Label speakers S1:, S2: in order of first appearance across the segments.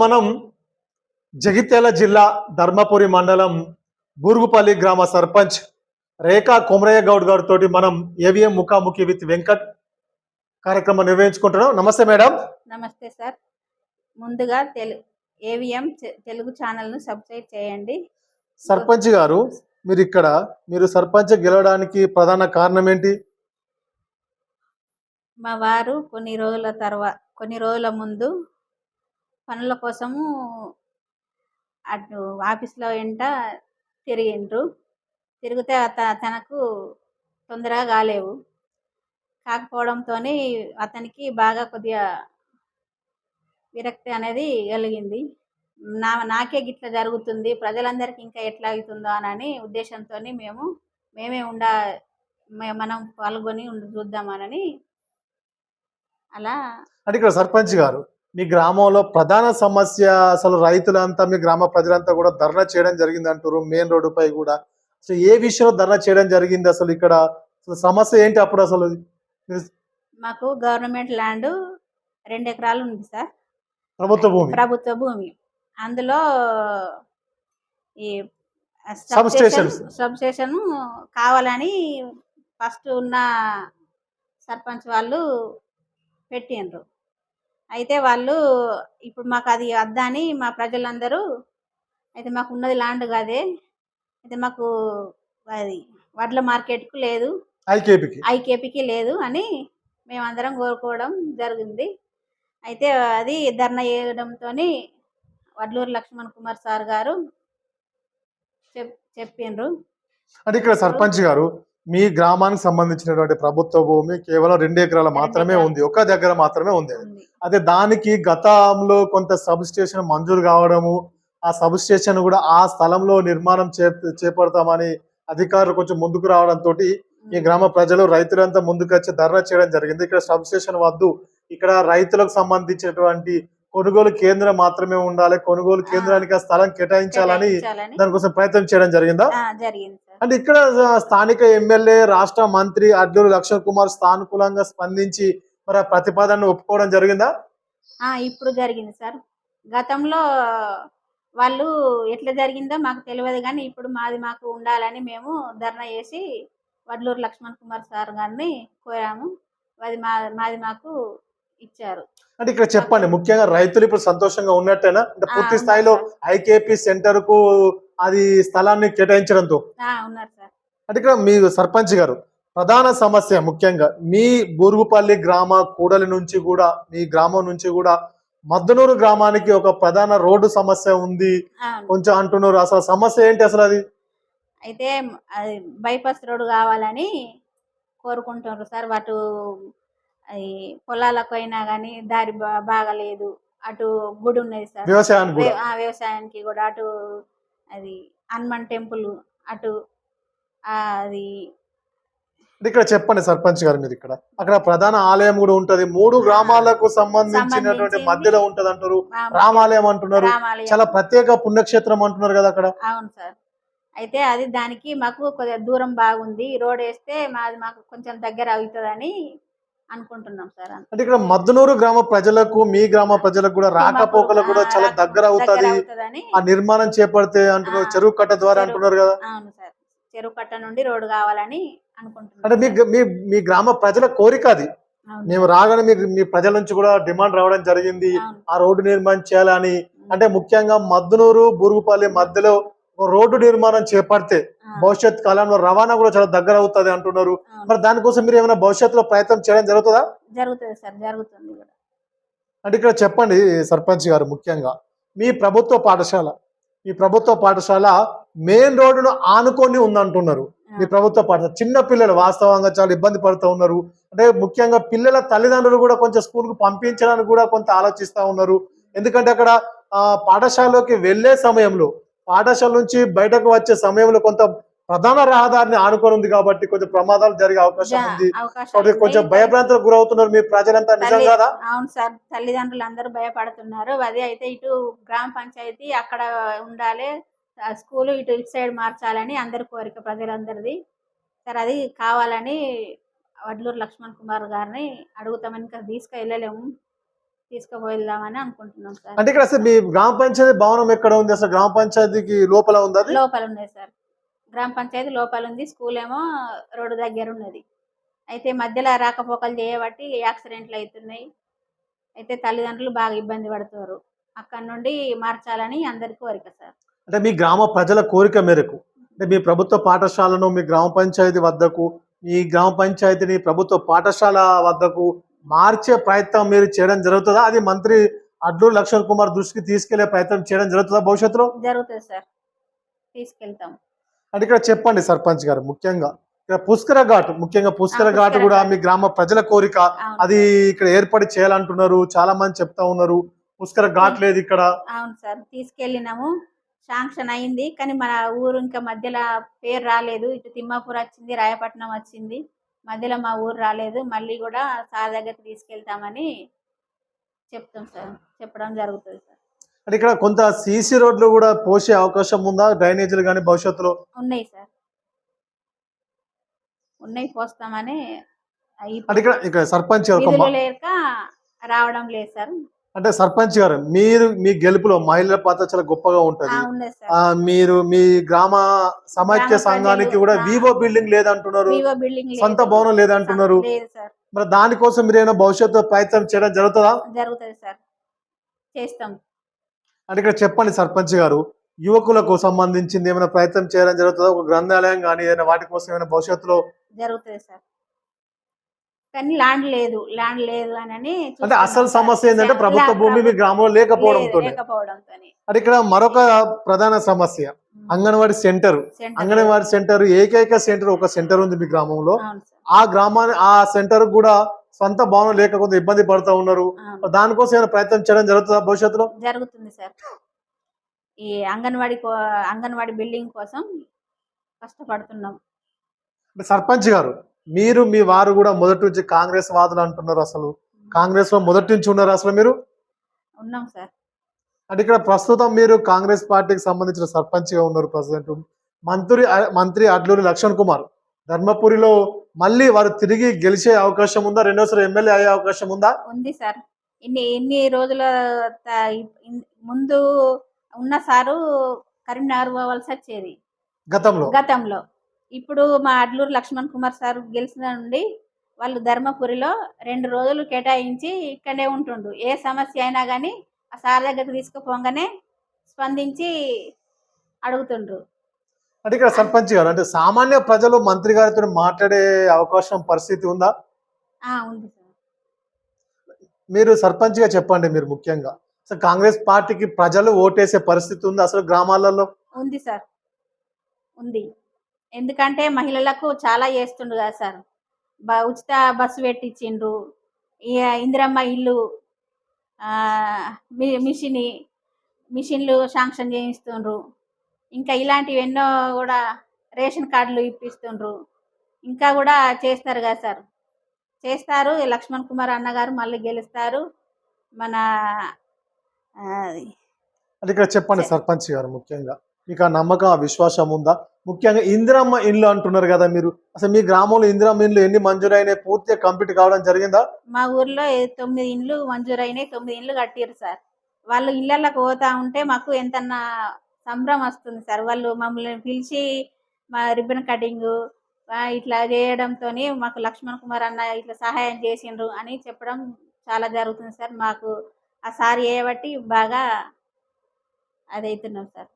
S1: మనం జగిత్యాల జిల్లా ధర్మపురి మండలం బూరుగుపల్లి గ్రామ సర్పంచ్ రేఖా కొమరయ్య గౌడ్ గారితో మనం ఏవిఎం ముఖాముఖి విత్ వెంకట్ కార్యక్రమం నిర్వహించుకుంటున్నాం. నమస్తే మేడం.
S2: నమస్తే సార్. ముందుగా ఏవిఎం తెలుగు ఛానల్ను సబ్స్క్రైబ్ చేయండి.
S1: సర్పంచ్ గారు, మీరు సర్పంచ్ గెలవడానికి ప్రధాన కారణం ఏంటి?
S2: మా వారు కొన్ని రోజుల ముందు పనుల కోసము అటు ఆఫీస్లో వెంట తిరిగితే తనకు తొందరగా కాలేవు. కాకపోవడంతో అతనికి బాగా కొద్దిగా విరక్తి అనేది కలిగింది. నాకే గిట్లా జరుగుతుంది, ప్రజలందరికీ ఇంకా ఎట్లా అవుతుందో అని ఉద్దేశంతో మేమే మనం పాల్గొని చూద్దామని అలా.
S1: అంటే ఇక్కడ సర్పంచ్ గారు, మీ గ్రామంలో ప్రధాన సమస్య అసలు రైతులంతా, మీ గ్రామ ప్రజలంతా కూడా ధర్నా చేయడం జరిగింది అంటారు. మెయిన్ రోడ్డు పై కూడా అసలు ఏ విషయంలో ధర్నా చేయడం జరిగింది? అసలు ఇక్కడ సమస్య ఏంటి? అప్పుడు అసలు
S2: మాకు గవర్నమెంట్ ల్యాండ్ 2 ఎకరాలు ఉంది సార్,
S1: ప్రభుత్వ
S2: భూమి. అందులో ఈ సబ్స్టేషన్ కావాలని ఫస్ట్ ఉన్న సర్పంచ్ వాళ్ళు పెట్టిండ్రు. అయితే వాళ్ళు ఇప్పుడు మాకు అది వద్దని మా ప్రజలందరూ, అయితే మాకు ఉన్నది ల్యాండ్ కాదే, అయితే మాకు అది వడ్ల మార్కెట్కు లేదు, ఐకేపీకి లేదు అని మేమందరం కోరుకోవడం జరిగింది. అయితే అది ధర్నా చేయడంతో వడ్లూరు లక్ష్మణ్ కుమార్ సార్ గారు చెప్పిండ్రు.
S1: అంటే ఇక్కడ సర్పంచ్ గారు, మీ గ్రామానికి సంబంధించినటువంటి ప్రభుత్వ భూమి కేవలం 2 ఎకరాలు మాత్రమే ఉంది, ఒక దగ్గర మాత్రమే ఉంది. అదే దానికి గతంలో కొంత సబ్ స్టేషన్ మంజూరు కావడము, ఆ సబ్ స్టేషన్ కూడా ఆ స్థలంలో నిర్మాణం చేపడతామని అధికారులు కొంచెం ముందుకు రావడంతో ఈ గ్రామ ప్రజలు, రైతులంతా ముందుకు వచ్చి ధర్నా చేయడం జరిగింది. ఇక్కడ సబ్ స్టేషన్ వద్దు, ఇక్కడ రైతులకు సంబంధించినటువంటి కొనుగోలు కేంద్రం మాత్రమే ఉండాలి, కొనుగోలు కేంద్రానికి ఆ స్థలం కేటాయించాలని దానికోసం ప్రయత్నం చేయడం జరిగిందా? అంటే ఇక్కడ స్థానిక ఎమ్మెల్యే, రాష్ట్ర మంత్రి అడ్లూరు లక్ష్మణ్ కుమార్ సానుకూలంగా స్పందించి మరి ప్రతిపాదనను ఒప్పుకోవడం జరిగిందా?
S2: ఇప్పుడు జరిగింది సార్. గతంలో వాళ్ళు ఎట్లా జరిగిందో మాకు తెలియదు, కానీ ఇప్పుడు మాకు ఉండాలని మేము ధర్నా చేసి వడ్లూరు లక్ష్మణ్ కుమార్ సార్ గారిని కోరాము. మాది మాకు ఇచ్చారు.
S1: అంటే ఇక్కడ చెప్పండి, ముఖ్యంగా రైతులు ఇప్పుడు సంతోషంగా ఉన్నట్టేనా? అంటే పూర్తి స్థాయిలో ఐకేపీ సెంటర్ కు అది స్థలాన్ని కేటాయించడంతో
S2: ఉన్నారు సార్.
S1: అంటే ఇక్కడ మీ సర్పంచ్ గారు, ప్రధాన సమస్య ముఖ్యంగా మీ బూరుగుపల్లి గ్రామ కూడలి నుంచి కూడా, మీ గ్రామం నుంచి కూడా మద్దనూరు గ్రామానికి ఒక ప్రధాన రోడ్డు సమస్య ఉంది కొంచెం అంటున్నారు. అసలు సమస్య ఏంటి అసలు? అది
S2: అయితే అది బైపాస్ రోడ్డు కావాలని కోరుకుంటున్నారు సార్. వాటి పొలాలకు అయినా కానీ దారి బాగలేదు, అటు గుడి ఉన్నది సార్ వ్యవసాయానికి కూడా, అటు అది హనుమాన్ టెంపుల్, అటు అది.
S1: ఇక్కడ చెప్పండి సర్పంచ్ గారు, మీరు అక్కడ ప్రధాన ఆలయం కూడా ఉంటది, 3 గ్రామాలకు సంబంధించినటువంటి మధ్యలో ఉంటది అంటారు, రామాలయం అంటున్నారు, చాలా ప్రత్యేక పుణ్యక్షేత్రం అంటున్నారు కదా అక్కడ.
S2: అవును సార్. అయితే అది దానికి మాకు కొద్దిగా దూరం బాగుంది, రోడ్ వేస్తే మాకు కొంచెం దగ్గర అవుతుందని అనుకుంటున్నాం సార్.
S1: అంటే ఇక్కడ మద్దనూరు గ్రామ ప్రజలకు, మీ గ్రామ ప్రజలకు కూడా రాకపోకలు కూడా చాలా దగ్గర అవుతుంది, ఆ నిర్మాణం చేపడితే అంటున్నారు, చెరువు కట్ట ద్వారా అంటున్నారు కదా.
S2: అవును సార్, చెరువు కట్ట నుండి రోడ్డు కావాలని అనుకుంటున్నాం.
S1: అంటే మీ గ్రామ ప్రజల కోరిక అది. మేము రాగానే మీ ప్రజల నుంచి కూడా డిమాండ్ రావడం జరిగింది, ఆ రోడ్డు నిర్మాణం చేయాలని. అంటే ముఖ్యంగా మద్దనూరు బూరుగుపల్లి మధ్యలో రోడ్డు నిర్మాణం చేపడితే భవిష్యత్ కాలంలో రవాణా కూడా చాలా దగ్గర అవుతుంది అంటున్నారు. మరి దానికోసం మీరు ఏమైనా భవిష్యత్తులో ప్రయత్నం చేయడం జరుగుతుందా?
S2: జరుగుతుంది సార్, జరుగుతుంది.
S1: అంటే ఇక్కడ చెప్పండి సర్పంచ్ గారు, ముఖ్యంగా మీ ప్రభుత్వ పాఠశాల మెయిన్ రోడ్డును ఆనుకొని ఉందంటున్నారు. మీ ప్రభుత్వ పాఠశాల చిన్న పిల్లలు వాస్తవంగా చాలా ఇబ్బంది పడుతూ ఉన్నారు. అంటే ముఖ్యంగా పిల్లల తల్లిదండ్రులు కూడా కొంచెం స్కూల్కు పంపించడానికి కూడా కొంత ఆలోచిస్తూ ఉన్నారు. ఎందుకంటే అక్కడ పాఠశాలలోకి వెళ్లే సమయంలో, పాఠశాల నుంచి బయటకు వచ్చే సమయంలో కొంత ప్రధాన రహదారిని ఆనుకొని ఉంది కాబట్టి కొంచెం ప్రమాదాలు జరిగే అవకాశం ఉంది. కొంచెం భయభ్రాంతులకు గురవుతున్నారు మీ ప్రజలంతా, నిజం కదా?
S2: అవును సార్, తల్లిదండ్రులు అందరూ భయపడుతున్నారు. అది అయితే ఇటు గ్రామ పంచాయతీ అక్కడ ఉండాలి, స్కూలు ఇటు సైడ్ మార్చాలని అందరి కోరిక, ప్రజలందరిది సార్. అది కావాలని వడ్లూరు లక్ష్మణ్ కుమార్ గారిని అడుగుతామని, ఇంకా తీసుకెళ్ళలేము. తీసుకుపోయిద్దామని అనుకుంటున్నాం సార్.
S1: అంటే ఇక్కడ అసలు మీ గ్రామ పంచాయతీ భవనం ఎక్కడ ఉంది? అసలు గ్రామ పంచాయతీకి లోపల ఉంది అది?
S2: లోపల ఉన్నాయి సార్. గ్రామ పంచాయతీ లోపల ఉంది. స్కూల్ ఏమో రోడ్డు దగ్గర ఉన్నది. అయితే మధ్యలో రాకపోకలు చేయబట్టి యాక్సిడెంట్లు అవుతున్నాయి. అయితే తల్లిదండ్రులు బాగా ఇబ్బంది పడుతున్నారు. అక్కడ నుండి మార్చాలని అందరి కోరిక సార్.
S1: అంటే మీ గ్రామ ప్రజల కోరిక మేరకు అంటే మీ ప్రభుత్వ పాఠశాలను మీ గ్రామ పంచాయతీ వద్దకు, మీ గ్రామ పంచాయతీని ప్రభుత్వ పాఠశాల వద్దకు మార్చే ప్రయత్నం మీరు చేయడం జరుగుతుందా? అది మంత్రి అడ్లూరు లక్ష్మణ్ కుమార్ దృష్టికి తీసుకెళ్లే ప్రయత్నం చేయడం జరుగుతుందా భవిష్యత్తులో?
S2: జరుగుతుంది సార్. తీసుకెళ్తాం.
S1: అంటే ఇక్కడ చెప్పండి సర్పంచ్ గారు, ముఖ్యంగా ఇక్కడ పుష్కర ఘాట్, ముఖ్యంగా పుష్కర ఘాట్
S2: పుష్కర
S1: కూడా
S2: ఘాట్.
S1: మీ గ్రామ ప్రజల కోరిక.
S2: అవును
S1: అది
S2: సార్.
S1: ఇక్కడ ఏర్పాటు చేయాలంటున్నారు, చాలా మంది చెప్తా ఉన్నారు. పుష్కర ఘాట్ లేదు ఇక్కడ.
S2: అవును సార్. తీసుకెళ్ళినాము. శాంక్షన్ అయింది. కానీ మన ఊరు ఇంకా మధ్యలో పేరు రాలేదు. ఇటు తిమ్మాపూర్ వచ్చింది, రాయపట్నం వచ్చింది. మధ్యలో మా ఊరు రాలేదు. మళ్ళీ కూడా సార్ దగ్గరికి తీసుకెళ్తామని చెప్తాం సార్. చెప్పడం జరుగుతుంది సార్.
S1: అంటే ఇక్కడ కొంత సీసీ రోడ్లు కూడా పోసే అవకాశం ఉందా? డ్రైనేజీలు కానీ భవిష్యత్తులో?
S2: ఉన్నాయి సార్. ఉన్నాయి, పోస్తామని
S1: అంటే ఇక్కడ సర్పంచ్ గారు
S2: నిధులు లేక రావడం లేదు సార్.
S1: అంటే సర్పంచ్ గారు, మీరు మీ గెలుపులో మహిళల పాత్ర చాలా గొప్పగా ఉంటది.
S2: ఉన్నాయి సార్.
S1: మీరు మీ గ్రామ సమైక్య
S2: గ్రామ
S1: సంఘానికి
S2: ప్రజలు,
S1: కూడా వివో బిల్డింగ్ లేదంటున్నారు,
S2: వివో బిల్డింగ్ లేదు.
S1: సొంత భవనం లేదంటున్నారు.
S2: లేదు సార్.
S1: మరి దానికోసం మీరు ఏమైనా భవిష్యత్తు ప్రయత్నం చేయడం జరుగుతుందా?
S2: జరుగుతుంది సార్. చేస్తాం.
S1: అంటే ఇక్కడ చెప్పండి సర్పంచ్ గారు, యువకులకు సంబంధించింది ఏమైనా ప్రయత్నం చేయడం జరుగుతుందా? ఒక గ్రంథాలయం కానీ ఏదైనా వాటి కోసం ఏమైనా భవిష్యత్తులో?
S2: జరుగుతుంది సార్. కానీ ల్యాండ్ లేదు అని
S1: అంటే
S2: చూస్తున్నాం
S1: అసలు
S2: సార్.
S1: సమస్య ఏంటంటే ప్రభుత్వ భూమి మీ గ్రామంలో లేకపోవడంతో.
S2: లేకపోవడంతోని.
S1: అంటే ఇక్కడ మరొక ప్రధాన సమస్య anganwadi centre.
S2: Centre
S1: anganwadi centre ఏకైక సెంటర్, ఒక సెంటర్ ఉంది మీ గ్రామంలో.
S2: అవును సార్.
S1: ఆ గ్రామాన్ని ఆ సెంటర్ కూడా సొంత భవనం లేకపోతే ఇబ్బంది పడుతూ ఉన్నారు.
S2: అవును.
S1: దానికోసం ఏమైనా ప్రయత్నం చేయడం జరుగుతుందా భవిష్యత్తులో?
S2: జరుగుతుంది సార్. ఈ అంగన్వాడీ బిల్డింగ్ కోసం కష్టపడుతున్నాం.
S1: అంటే సర్పంచ్ గారు, మీరు మీ వారు కూడా మొదటి నుంచి కాంగ్రెస్ వాదులు అంటున్నారు. అసలు కాంగ్రెస్ లో మొదటి నుంచి ఉన్నారు అసలు మీరు?
S2: ఉన్నాం సార్.
S1: అంటే ఇక్కడ ప్రస్తుతం మీరు కాంగ్రెస్ పార్టీకి సంబంధించిన సర్పంచ్ గా ఉన్నారు. ప్రెసిడెంట్ మంత్రి అడ్లూరి లక్ష్మణ్ కుమార్ ధర్మపురిలో మళ్ళీ వారు తిరిగి గెలిచే అవకాశం ఉందా? రెండోసారి ఎమ్మెల్యే అయ్యే అవకాశం ఉందా?
S2: ఉంది సార్. ఇన్ని రోజుల ముందు ఉన్న సారు కరీంనగర్ పోవాల్సి వచ్చేది గతంలో. ఇప్పుడు మా అడ్లూరు లక్ష్మణ్ కుమార్ సార్ గెలిచిన నుండి వాళ్ళు ధర్మపురిలో 2 రోజులు కేటాయించి ఇక్కడే ఉంటుండు. ఏ సమస్య అయినా కానీ ఆ సార్ దగ్గరికి తీసుకుపోగానే స్పందించి అడుగుతుండ్రు.
S1: అంటే ఇక్కడ సర్పంచ్ గారు, అంటే సామాన్య ప్రజలు మంత్రి గారితో మాట్లాడే అవకాశం పరిస్థితి ఉందా?
S2: ఉంది సార్.
S1: మీరు సర్పంచ్ గా చెప్పండి, మీరు ముఖ్యంగా అసలు కాంగ్రెస్ పార్టీకి ప్రజలు ఓటేసే పరిస్థితి ఉందా అసలు గ్రామాలలో?
S2: ఉంది సార్. ఉంది. ఎందుకంటే మహిళలకు చాలా చేస్తుండు కదా సార్. ఉచిత బస్సు పెట్టించిండ్రు. ఇందిరమ్మ ఇల్లు, మిషన్లు శాంక్షన్ చేయిస్తుండ్రు. ఇంకా ఇలాంటివి ఎన్నో కూడా రేషన్ కార్డులు ఇప్పిస్తుండ్రు. ఇంకా కూడా చేస్తారు కదా సార్. చేస్తారు. లక్ష్మణ్ కుమార్ అన్నగారు మళ్ళీ గెలుస్తారు. మన
S1: అంటే ఇక్కడ చెప్పండి సర్పంచ్ గారు, ముఖ్యంగా మీకు ఆ నమ్మకం, ఆ విశ్వాసం ఉందా? ముఖ్యంగా ఇందిరమ్మ ఇల్లు అంటున్నారు కదా మీరు, అసలు మీ గ్రామంలో ఇందిరమ్మ ఇల్లు ఎన్ని మంజూరైనాయి? పూర్తిగా కంప్లీట్ కావడం జరిగిందా?
S2: మా ఊర్లో 9 ఇండ్లు మంజూరైనాయి. 9 ఇండ్లు కట్టిరు సార్. వాళ్ళు ఇళ్ళకి పోతా ఉంటే మాకు ఎంతన్నా సంబరం వస్తుంది సార్. వాళ్ళు మమ్మల్ని పిలిచి మా రిబ్బన్ కటింగ్ ఇట్లా చేయడంతో మాకు లక్ష్మణ్ కుమార్ అన్న ఇట్లా సహాయం చేసిండ్రు అని చెప్పడం చాలా జరుగుతుంది సార్. మాకు ఆ సార్ చేయబట్టి బాగా అదైతున్నాం సార్.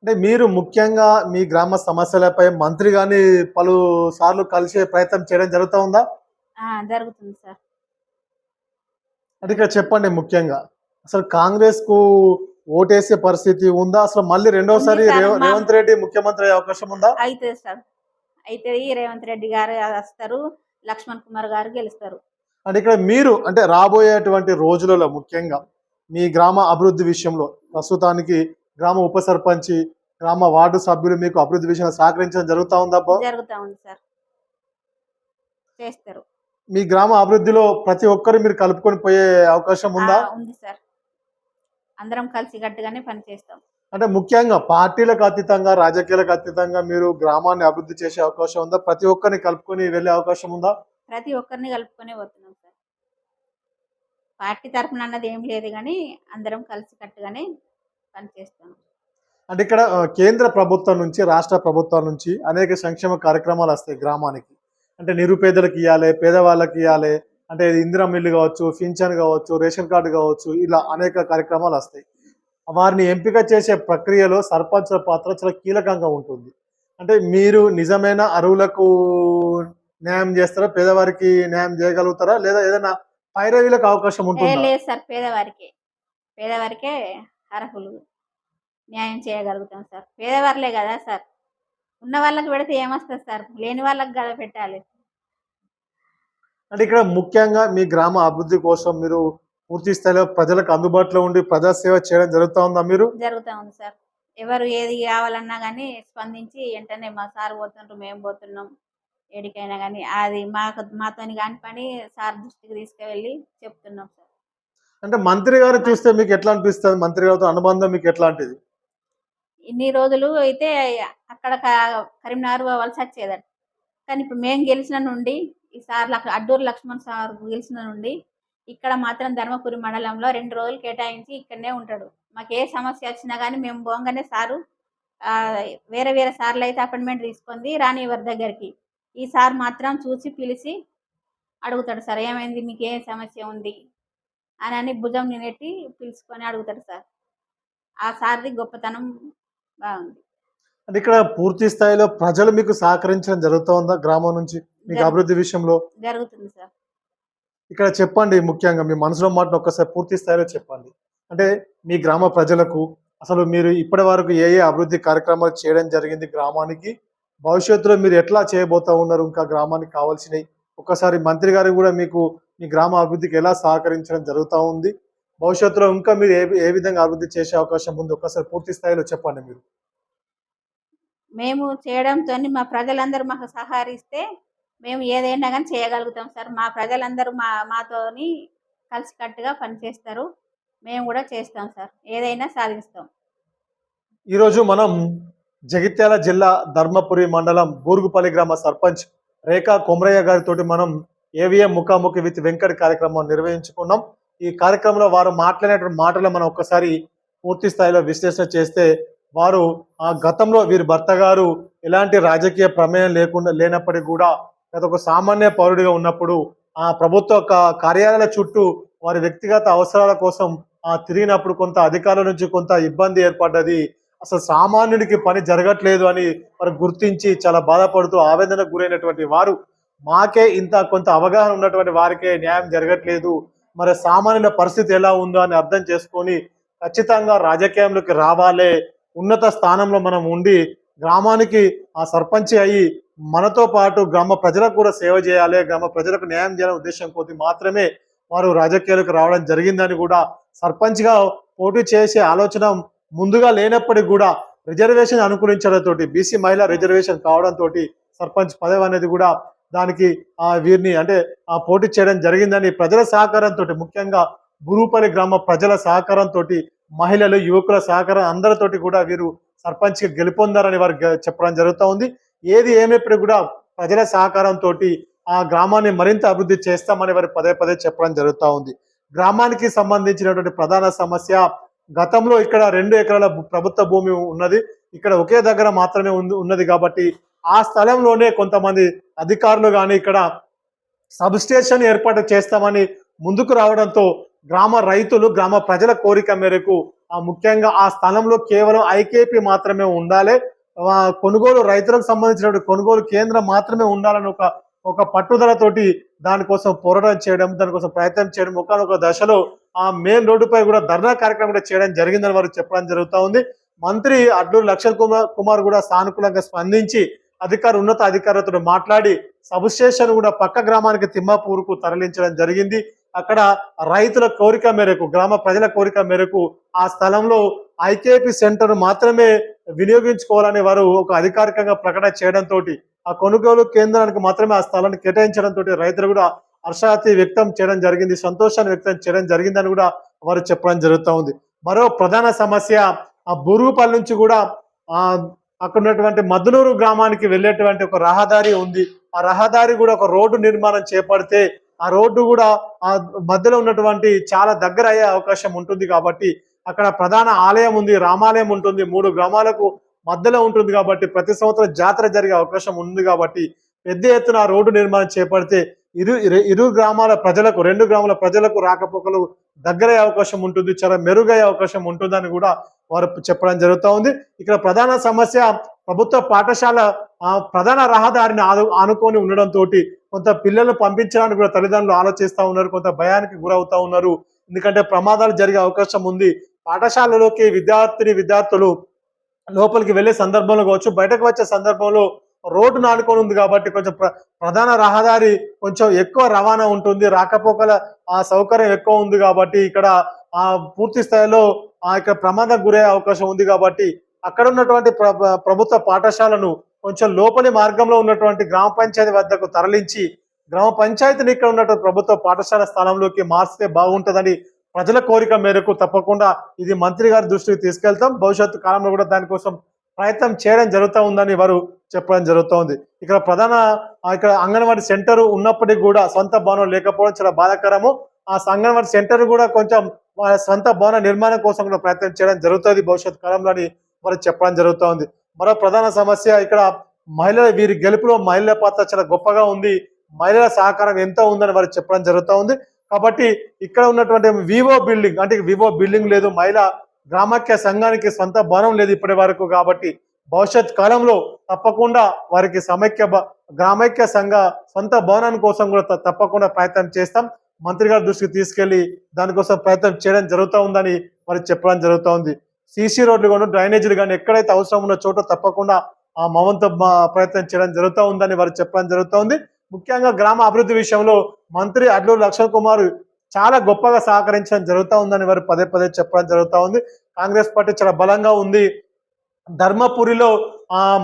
S1: అంటే మీరు ముఖ్యంగా మీ గ్రామ సమస్యలపై మంత్రి గాని పలు సార్లు కలిసే ప్రయత్నం చేయడం జరుగుతూ ఉందా?
S2: జరుగుతుంది సార్.
S1: అంటే ఇక్కడ చెప్పండి, ముఖ్యంగా అసలు కాంగ్రెస్ కు ఓటేసే పరిస్థితి ఉందా? అసలు మళ్ళీ రెండోసారి రేవంత్ రెడ్డి ముఖ్యమంత్రి అయ్యే అవకాశం ఉందా?
S2: అయితే సార్, అయితే రేవంత్ రెడ్డి గారు వస్తారు, లక్ష్మణ్ కుమార్ గారు గెలుస్తారు.
S1: అంటే ఇక్కడ మీరు అంటే రాబోయేటువంటి రోజులలో ముఖ్యంగా మీ గ్రామ అభివృద్ధి విషయంలో ప్రస్తుతానికి గ్రామ ఉప సర్పంచి, గ్రామ వార్డు సభ్యులు మీకు అభివృద్ధి విషయంలో సహకరించడం జరుగుతూ ఉందా?
S2: జరుగుతూ ఉంది సార్. చేస్తారు.
S1: మీ గ్రామ అభివృద్ధిలో ప్రతి ఒక్కరు మీరు కలుపుకొని పోయే అవకాశం ఉందా?
S2: ఉంది సార్. అందరం కలిసి గట్టిగానే పనిచేస్తాం.
S1: అంటే ముఖ్యంగా పార్టీలకు అతీతంగా, రాజకీయాలకు అతీతంగా మీరు గ్రామాన్ని అభివృద్ధి చేసే అవకాశం ఉందా? ప్రతి ఒక్కరిని కలుపుకొని వెళ్ళే అవకాశం ఉందా?
S2: ప్రతి ఒక్కరిని కలుపుకొని పోతున్నాం సార్. పార్టీ తరపున అన్నది ఏం లేదు కానీ అందరం కలిసికట్టుగానే పనిచేస్తాం.
S1: అంటే ఇక్కడ కేంద్ర ప్రభుత్వం నుంచి, రాష్ట్ర ప్రభుత్వం నుంచి అనేక సంక్షేమ కార్యక్రమాలు వస్తాయి గ్రామానికి. అంటే నిరుపేదలకు ఇయ్యాలే, పేదవాళ్ళకి ఇయ్యాలే, అంటే ఇది ఇందిరమ్మ ఇల్లు కావచ్చు, పింఛన్ కావచ్చు, రేషన్ కార్డు కావచ్చు, ఇలా అనేక కార్యక్రమాలు వస్తాయి. వారిని ఎంపిక చేసే ప్రక్రియలో సర్పంచ్ల పాత్ర చాలా కీలకంగా ఉంటుంది. అంటే మీరు నిజమైన అర్హులకు న్యాయం చేస్తారా? పేదవారికి న్యాయం చేయగలుగుతారా? లేదా ఏదైనా పైరవీలకు అవకాశం ఉంటుందా?
S2: లేదు సార్, పేదవారికే అర్హులు. న్యాయం చేయగలుగుతాం సార్. పేదవాళ్ళే కదా సార్. ఉన్న వాళ్ళకి పెడితే ఏమొస్తుంది సార్? లేని వాళ్ళకి కదా పెట్టాలి.
S1: అంటే ఇక్కడ ముఖ్యంగా మీ గ్రామ అభివృద్ధి కోసం మీరు పూర్తి స్థాయిలో ప్రజలకు అందుబాటులో ఉండి ప్రజాసేవ చేయడం జరుగుతా ఉందా మీరు?
S2: జరుగుతా ఉంది సార్. ఎవరు ఏది కావాలన్నా కానీ స్పందించి వెంటనే మా సార్ పోతుండ్రు, మేము పోతున్నాం ఏడికైనా కానీ అది మాతోని కాని పని సార్ దృష్టికి తీసుకువెళ్ళి చెప్తున్నాం సార్.
S1: అంటే మంత్రి గారు చూస్తే మీకు ఎట్లా అనిపిస్తుంది? మంత్రి గారితో అనుబంధం మీకు ఎట్లాంటిది?
S2: ఇన్ని రోజులు అయితే అక్కడ కరీంనగర్ వలస వచ్చేదట. కానీ ఇప్పుడు మేము గెలిచిన నుండి ఈ సార్ అడ్డూరు లక్ష్మణ్ సార్ గెలిచిన నుండి ఇక్కడ మాత్రం ధర్మపురి మండలంలో 2 రోజులు కేటాయించి ఇక్కడనే ఉంటాడు. మాకు ఏ సమస్య వచ్చినా కానీ మేము పోగానే సారు వేరే వేరే సార్లు అయితే అపాయింట్మెంట్ తీసుకుంది రాని ఎవరి దగ్గరికి. ఈ సార్ మాత్రం చూసి పిలిచి అడుగుతాడు సార్, ఏమైంది, మీకు ఏ సమస్య ఉంది అని భుజం నెట్టి పిలుచుకొని అడుగుతాడు సార్. ఆ సార్ది గొప్పతనం బాగుంది.
S1: అంటే ఇక్కడ పూర్తి స్థాయిలో ప్రజలు మీకు సహకరించడం జరుగుతూ ఉందా గ్రామం నుంచి మీకు అభివృద్ధి విషయంలో?
S2: జరుగుతుంది సార్.
S1: ఇక్కడ చెప్పండి, ముఖ్యంగా మీ మనసులో మాటను ఒక్కసారి పూర్తి స్థాయిలో చెప్పండి. అంటే మీ గ్రామ ప్రజలకు అసలు మీరు ఇప్పటి వరకు ఏ అభివృద్ధి కార్యక్రమాలు చేయడం జరిగింది గ్రామానికి, భవిష్యత్తులో మీరు ఎట్లా చేయబోతా ఉన్నారు, ఇంకా గ్రామానికి కావాల్సినవి ఒక్కసారి మంత్రి గారు కూడా మీకు మీ గ్రామ అభివృద్ధికి ఎలా సహకరించడం జరుగుతూ ఉంది, భవిష్యత్తులో ఇంకా మీరు ఏ విధంగా అభివృద్ధి చేసే అవకాశం ఉంది, ఒక్కసారి పూర్తి స్థాయిలో చెప్పండి మీరు.
S2: మేము చేయడంతో మా ప్రజలందరూ మాకు సహకరిస్తే మేము ఏదైనా కానీ చేయగలుగుతాం సార్. మా ప్రజలందరూ మాతోని కలిసికట్టుగా పనిచేస్తారు. మేము కూడా చేస్తాం సార్, ఏదైనా సాధిస్తాం.
S1: ఈరోజు మనం జగిత్యాల జిల్లా ధర్మపురి మండలం బూరుగుపల్లి గ్రామ సర్పంచ్ రేఖా కొమరయ్య గారితో మనం ఏవిఎం ముఖాముఖి విత్ వెంకట్ కార్యక్రమం నిర్వహించుకున్నాం. ఈ కార్యక్రమంలో వారు మాట్లాడినటువంటి మాటలు మనం ఒక్కసారి పూర్తి స్థాయిలో విశ్లేషణ చేస్తే, వారు ఆ గతంలో వీరి భర్త గారు ఎలాంటి రాజకీయ ప్రమేయం లేనప్పటికీ కూడా గత ఒక సామాన్య పౌరుడిగా ఉన్నప్పుడు ఆ ప్రభుత్వ కార్యాలయాల చుట్టూ వారి వ్యక్తిగత అవసరాల కోసం తిరిగినప్పుడు కొంత అధికారుల నుంచి కొంత ఇబ్బంది ఏర్పడ్డది. అసలు సామాన్యుడికి పని జరగట్లేదు అని వారు గుర్తించి చాలా బాధపడుతూ ఆవేదనకు గురైనటువంటి వారు, మాకే ఇంత కొంత అవగాహన ఉన్నటువంటి వారికే న్యాయం జరగట్లేదు, మరి సామాన్యుల పరిస్థితి ఎలా ఉందో అని అర్థం చేసుకొని ఖచ్చితంగా రాజకీయంలోకి రావాలే, ఉన్నత స్థానంలో మనం ఉండి గ్రామానికి ఆ సర్పంచ్ అయ్యి మనతో పాటు గ్రామ ప్రజలకు కూడా సేవ చేయాలి, గ్రామ ప్రజలకు న్యాయం చేయాలనే ఉద్దేశం కొద్ది మాత్రమే వారు రాజకీయాలకు రావడం జరిగిందని కూడా, సర్పంచ్గా పోటీ చేసే ఆలోచన ముందుగా లేనప్పటికీ కూడా రిజర్వేషన్ అనుకూలించడంతో, బీసీ మహిళా రిజర్వేషన్ కావడంతో సర్పంచ్ పదవి అనేది కూడా దానికి వీరిని అంటే పోటీ చేయడం జరిగిందని ప్రజల సహకారంతో, ముఖ్యంగా బూరుగుపల్లి గ్రామ ప్రజల సహకారంతో, మహిళలు యువకుల సహకారం అందరితోటి కూడా వీరు సర్పంచ్కి గెలుపొందారని వారు చెప్పడం జరుగుతూ ఉంది. ఏది ఏమైనప్పుడు కూడా ప్రజల సహకారంతో ఆ గ్రామాన్ని మరింత అభివృద్ధి చేస్తామని వారు పదే పదే చెప్పడం జరుగుతూ ఉంది. గ్రామానికి సంబంధించినటువంటి ప్రధాన సమస్య, గతంలో ఇక్కడ 2 ఎకరాల ప్రభుత్వ భూమి ఉన్నది, ఇక్కడ ఒకే దగ్గర మాత్రమే ఉన్నది కాబట్టి ఆ స్థలంలోనే కొంతమంది అధికారులు కానీ ఇక్కడ సబ్ స్టేషన్ ఏర్పాటు చేస్తామని ముందుకు రావడంతో గ్రామ రైతులు, గ్రామ ప్రజల కోరిక మేరకు ముఖ్యంగా ఆ స్థలంలో కేవలం ఐకేపీ మాత్రమే ఉండాలి, కొనుగోలు రైతులకు సంబంధించినటువంటి కొనుగోలు కేంద్రం మాత్రమే ఉండాలని ఒక పట్టుదలతోటి దానికోసం పోరాటం చేయడం, దానికోసం ప్రయత్నం చేయడం, ఒకనొక దశలో ఆ మెయిన్ రోడ్డుపై కూడా ధర్నా కార్యక్రమం కూడా చేయడం జరిగిందని వారు చెప్పడం జరుగుతూ ఉంది. మంత్రి అడ్లూరు లక్ష్మణ్ కుమార్ కూడా సానుకూలంగా స్పందించి ఉన్నత అధికారులతో మాట్లాడి సబ్ స్టేషన్ కూడా పక్క గ్రామానికి తిమ్మాపూర్కు తరలించడం జరిగింది. అక్కడ రైతుల కోరిక మేరకు, గ్రామ ప్రజల కోరిక మేరకు ఆ స్థలంలో ఐకేపీ సెంటర్ మాత్రమే వినియోగించుకోవాలని వారు ఒక అధికారికంగా ప్రకటన చేయడంతో ఆ కొనుగోలు కేంద్రానికి మాత్రమే ఆ స్థలాన్ని కేటాయించడంతో రైతులు కూడా హర్షాతి వ్యక్తం చేయడం జరిగింది, సంతోషాన్ని వ్యక్తం చేయడం జరిగిందని కూడా వారు చెప్పడం జరుగుతూ ఉంది. మరో ప్రధాన సమస్య, ఆ బూరుగుపల్లి నుంచి కూడా అక్కడ ఉన్నటువంటి మద్దునూరు గ్రామానికి వెళ్ళేటువంటి ఒక రహదారి ఉంది. ఆ రహదారి కూడా ఒక రోడ్డు నిర్మాణం చేపడితే ఆ రోడ్డు కూడా ఆ మధ్యలో ఉన్నటువంటి చాలా దగ్గర అయ్యే అవకాశం ఉంటుంది కాబట్టి అక్కడ ప్రధాన ఆలయం ఉంది, రామాలయం ఉంటుంది, 3 గ్రామాలకు మధ్యలో ఉంటుంది కాబట్టి ప్రతి సంవత్సరం జాతర జరిగే అవకాశం ఉంది కాబట్టి పెద్ద ఎత్తున ఆ రోడ్డు నిర్మాణం చేపడితే ఇరు గ్రామాల ప్రజలకు 2 గ్రామాల ప్రజలకు రాకపోకలు దగ్గరయ్యే అవకాశం ఉంటుంది, చాలా మెరుగయ్యే అవకాశం ఉంటుందని కూడా వారు చెప్పడం జరుగుతూ ఉంది. ఇక్కడ ప్రధాన సమస్య ప్రభుత్వ పాఠశాల ప్రధాన రహదారిని ఆనుకొని ఉండడంతో కొంత పిల్లలను పంపించడానికి కూడా తల్లిదండ్రులు ఆలోచిస్తూ ఉన్నారు, కొంత భయానికి గురవుతా ఉన్నారు. ఎందుకంటే ప్రమాదాలు జరిగే అవకాశం ఉంది. పాఠశాలలోకి విద్యార్థులు లోపలికి వెళ్ళే సందర్భంలో కావచ్చు, బయటకు వచ్చే సందర్భంలో రోడ్డు ఆనుకొని ఉంది కాబట్టి కొంచెం ప్రధాన రహదారి కొంచెం ఎక్కువ రవాణా ఉంటుంది, రాకపోకల సౌకర్యం ఎక్కువ ఉంది కాబట్టి ఇక్కడ పూర్తి స్థాయిలో ఇక్కడ ప్రమాదం గురయ్యే అవకాశం ఉంది కాబట్టి అక్కడ ఉన్నటువంటి ప్రభుత్వ పాఠశాలను కొంచెం లోపలి మార్గంలో ఉన్నటువంటి గ్రామ పంచాయతీ వద్దకు తరలించి గ్రామ పంచాయతీని ఇక్కడ ఉన్నటువంటి ప్రభుత్వ పాఠశాల స్థానంలోకి మార్చితే బాగుంటుందని ప్రజల కోరిక మేరకు తప్పకుండా ఇది మంత్రి గారి దృష్టికి తీసుకెళ్తాం. భవిష్యత్తు కాలంలో కూడా దానికోసం ప్రయత్నం చేయడం జరుగుతూ ఉందని వారు చెప్పడం జరుగుతోంది. ఇక్కడ ఇక్కడ అంగన్వాడీ సెంటర్ ఉన్నప్పటికీ కూడా సొంత భవనం లేకపోవడం చాలా బాధాకరము. ఆ అంగన్వాడీ సెంటర్ కూడా కొంచెం సొంత భవన నిర్మాణం కోసం కూడా ప్రయత్నం చేయడం జరుగుతుంది భవిష్యత్ కాలంలో అని వారు చెప్పడం జరుగుతోంది. మరో ప్రధాన సమస్య ఇక్కడ వీరి గెలుపులో మహిళల పాత్ర చాలా గొప్పగా ఉంది, మహిళల సహకారం ఎంతో ఉందని వారు చెప్పడం జరుగుతూ ఉంది. కాబట్టి ఇక్కడ ఉన్నటువంటి వివో బిల్డింగ్ అంటే వివో బిల్డింగ్ లేదు, మహిళా గ్రామాఖ్య సంఘానికి సొంత భవనం లేదు ఇప్పటి వరకు. కాబట్టి భవిష్యత్ కాలంలో తప్పకుండా వారికి గ్రామైక్య సంఘ సొంత భవనాన్ని కోసం కూడా తప్పకుండా ప్రయత్నం చేస్తాం. మంత్రి గారి దృష్టికి తీసుకెళ్లి దానికోసం ప్రయత్నం చేయడం జరుగుతూ ఉందని వారికి చెప్పడం జరుగుతూ ఉంది. సీసీ రోడ్లు కానీ డ్రైనేజీలు కానీ ఎక్కడైతే అవసరం ఉన్న చోట తప్పకుండా ఆ మవంత ప్రయత్నం చేయడం జరుగుతూ ఉందని వారు చెప్పడం జరుగుతూ ఉంది. ముఖ్యంగా గ్రామ అభివృద్ధి విషయంలో మంత్రి అడ్లూరు లక్ష్మణ్ కుమార్ చాలా గొప్పగా సహకరించడం జరుగుతూ ఉందని వారు పదే చెప్పడం జరుగుతూ ఉంది. కాంగ్రెస్ పార్టీ చాలా బలంగా ఉంది. ధర్మపురిలో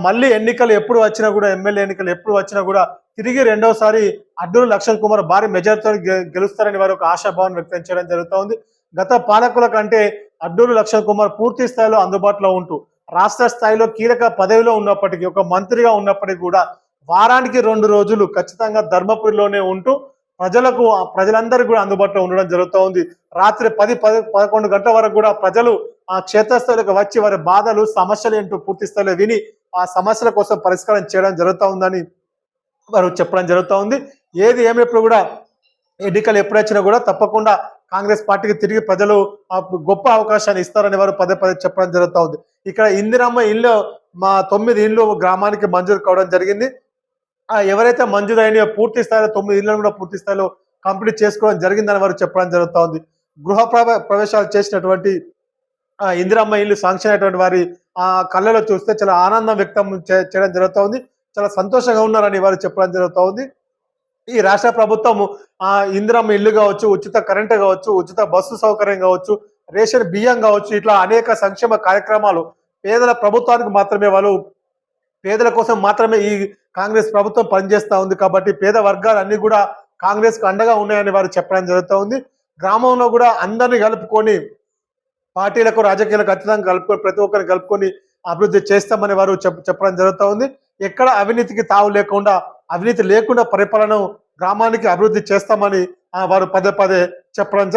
S1: మళ్ళీ ఎన్నికలు ఎప్పుడు వచ్చినా కూడా, ఎమ్మెల్యే ఎన్నికలు ఎప్పుడు వచ్చినా కూడా తిరిగి రెండోసారి అడ్లూరు లక్ష్మణ్ కుమార్ భారీ మెజార్టీతో గెలుస్తారని వారు ఒక ఆశాభావం వ్యక్తం చేయడం జరుగుతూ ఉంది. గత పాలకుల కంటే అడ్లూరు లక్ష్మణ్ కుమార్ పూర్తి స్థాయిలో అందుబాటులో ఉంటూ రాష్ట్ర స్థాయిలో కీలక పదవిలో ఉన్నప్పటికీ, ఒక మంత్రిగా ఉన్నప్పటికీ కూడా వారానికి 2 రోజులు ఖచ్చితంగా ధర్మపురిలోనే ఉంటూ ప్రజలందరికీ కూడా అందుబాటులో ఉండడం జరుగుతూ ఉంది. రాత్రి 10-11 గంటల వరకు కూడా ప్రజలు క్షేత్రస్థాయిలోకి వచ్చి వారి బాధలు సమస్యలు ఏంటో పూర్తి స్థాయిలో విని ఆ సమస్యల కోసం పరిష్కారం చేయడం జరుగుతూ ఉందని వారు చెప్పడం జరుగుతూ ఉంది. ఏది ఏమైనప్పుడు కూడా ఎన్నికలు ఎప్పుడొచ్చినా కూడా తప్పకుండా కాంగ్రెస్ పార్టీకి తిరిగి ప్రజలు గొప్ప అవకాశాన్ని ఇస్తారని వారు పదే చెప్పడం జరుగుతూ ఉంది. ఇక్కడ ఇందిరమ్మ ఇల్లు 9 ఇళ్ళు గ్రామానికి మంజూరు కావడం జరిగింది. ఎవరైతే మంజూరైన పూర్తి స్థాయిలో 9 ఇళ్లను కూడా పూర్తి స్థాయిలో కంప్లీట్ చేసుకోవడం జరిగిందని వారు చెప్పడం జరుగుతూ ఉంది. గృహ ప్రవేశాలు చేసినటువంటి ఇందిరమ్మ ఇల్లు శాంక్షన్ అయినటువంటి వారి కళ్ళలో చూస్తే చాలా ఆనందం వ్యక్తం చేయడం జరుగుతూ ఉంది, చాలా సంతోషంగా ఉన్నారని వారు చెప్పడం జరుగుతూ ఉంది. ఈ రాష్ట్ర ప్రభుత్వం ఇందిరమ్మ ఇల్లు కావచ్చు, ఉచిత కరెంటు కావచ్చు, ఉచిత బస్సు సౌకర్యం కావచ్చు, రేషన్ బియ్యం కావచ్చు, ఇట్లా అనేక సంక్షేమ కార్యక్రమాలు పేదల కోసం మాత్రమే ఈ కాంగ్రెస్ ప్రభుత్వం పనిచేస్తూ ఉంది. కాబట్టి పేద వర్గాలన్నీ కూడా కాంగ్రెస్ కు అండగా ఉన్నాయని వారు చెప్పడం జరుగుతూ ఉంది. గ్రామంలో కూడా అందరినీ కలుపుకొని, పార్టీలకు రాజకీయాలకు అతీతంగా కలుపుకొని, ప్రతి ఒక్కరిని కలుపుకొని అభివృద్ధి చేస్తామని వారు చెప్పడం జరుగుతూ ఉంది. ఎక్కడ అవినీతికి తావు లేకుండా, అవినీతి లేకుండా పరిపాలన గ్రామానికి అభివృద్ధి చేస్తామని వారు పదే చెప్పడం జరుగుతుంది.